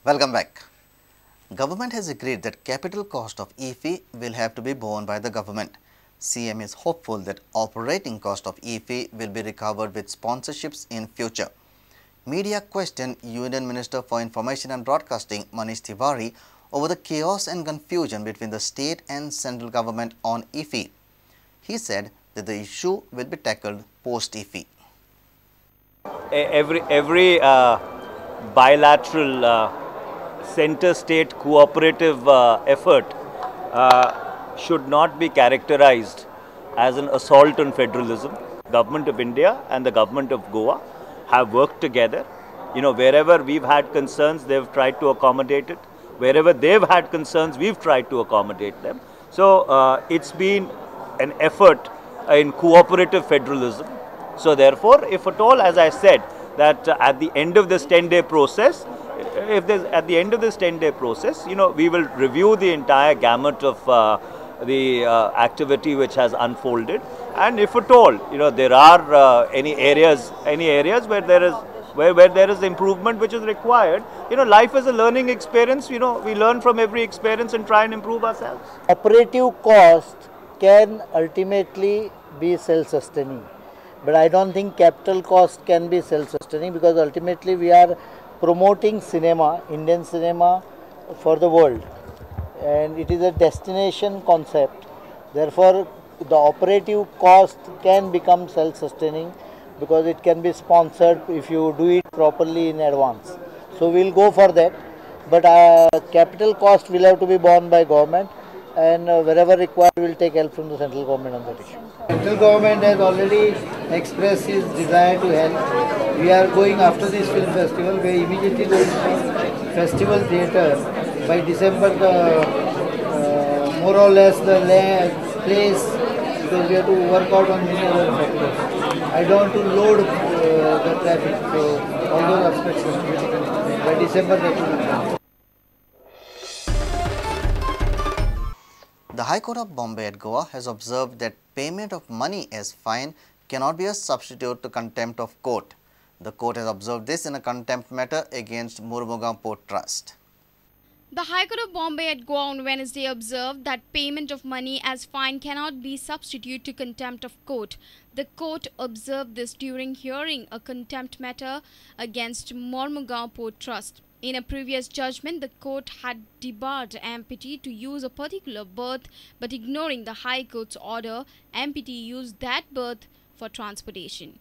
Welcome back. Government has agreed that capital cost of e-fee will have to be borne by the government. CM is hopeful that operating cost of e-fee will be recovered with sponsorships in future. Media questioned Union Minister for Information and Broadcasting Manish Tiwari over the chaos and confusion between the state and central government on e-fee. He said that the issue will be tackled post e-fee. Every bilateral center-state cooperative effort should not be characterized as an assault on federalism. Government of India and the Government of Goa have worked together. Wherever we've had concerns, they've tried to accommodate it. Wherever they've had concerns, we've tried to accommodate them. So it's been an effort in cooperative federalism. So therefore, if at all, as I said, that at the end of this 10-day process, we will review the entire gamut of the activity which has unfolded, and if at all, there are any areas where there is improvement which is required. Life is a learning experience. We learn from every experience and try and improve ourselves. Operative cost can ultimately be self-sustaining, but I don't think capital cost can be self-sustaining, because ultimately we are promoting cinema, Indian cinema, for the world, and it is a destination concept. Therefore, the operative cost can become self-sustaining, because it can be sponsored if you do it properly in advance. So we will go for that, but capital cost will have to be borne by government, and wherever required we will take help from the central government on that issue. Central government has already expressed its desire to help. We are going after this film festival. We are immediately going for festival theatre. By December, more or less the place, because we have to work out on many other factors. I don't want to load the traffic, so all those aspects have to be taken. By December, that will be done. The High Court of Bombay at Goa has observed that payment of money as fine cannot be a substitute to contempt of court. The court has observed this in a contempt matter against Mormugao Port Trust. The High Court of Bombay at Goa on Wednesday observed that payment of money as fine cannot be substitute to contempt of court. The court observed this during hearing a contempt matter against Mormugao Port Trust. In a previous judgment, the court had debarred MPT to use a particular berth, but ignoring the High Court's order, MPT used that berth for transportation.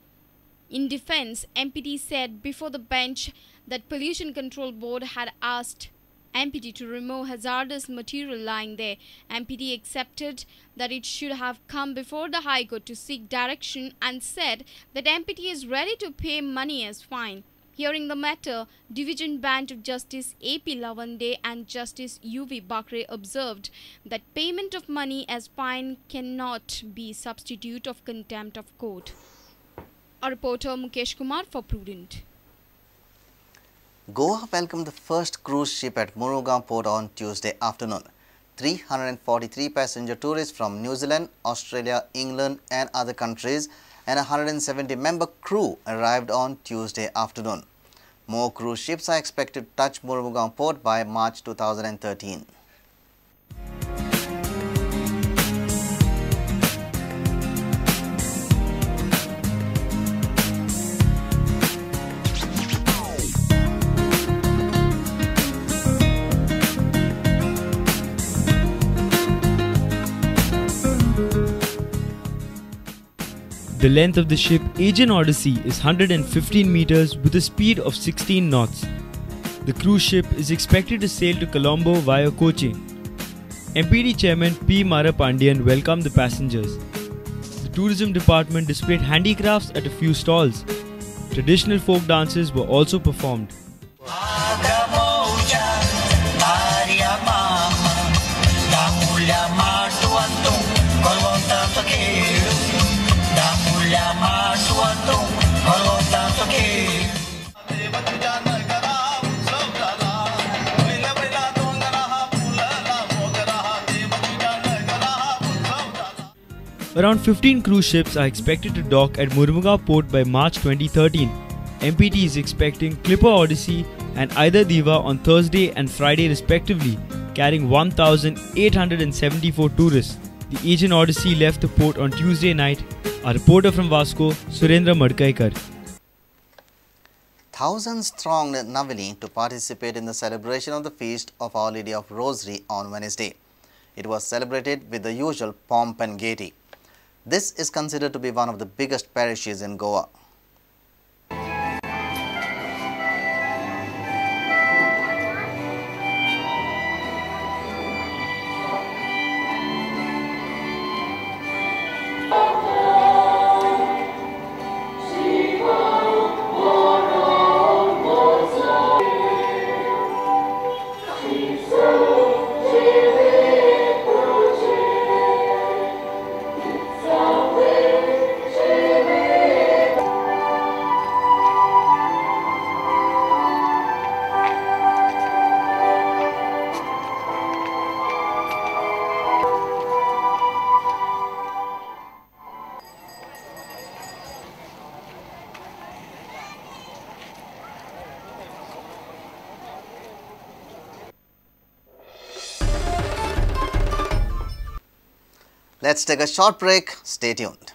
In defense, MPT said before the bench that Pollution Control Board had asked MPT to remove hazardous material lying there. MPT accepted that it should have come before the High Court to seek direction and said that MPT is ready to pay money as fine. Hearing the matter, Division Bench of Justice A.P. Lavande and Justice U.V. Bakre observed that payment of money as fine cannot be substitute of contempt of court. A reporter Mukesh Kumar for Prudent. Goa welcomed the first cruise ship at Mormugao Port on Tuesday afternoon. 343 passenger tourists from New Zealand, Australia, England and other countries and a 170-member crew arrived on Tuesday afternoon. More cruise ships are expected to touch Mormugao Port by March 2013. The length of the ship Aegean Odyssey is 115 meters with a speed of 16 knots. The cruise ship is expected to sail to Colombo via Kochi. MPD Chairman P. Marapandian welcomed the passengers. The tourism department displayed handicrafts at a few stalls. Traditional folk dances were also performed. Around 15 cruise ships are expected to dock at Mormugao Port by March 2013. MPT is expecting Clipper Odyssey, and Ida Diva on Thursday and Friday respectively, carrying 1,874 tourists. The Aegean Odyssey left the port on Tuesday night. Our reporter from Vasco, Surendra Madkaikar. Thousands thronged Navali to participate in the celebration of the Feast of Our Lady of Rosary on Wednesday. It was celebrated with the usual pomp and gaiety. This is considered to be one of the biggest parishes in Goa. Let's take a short break. Stay tuned.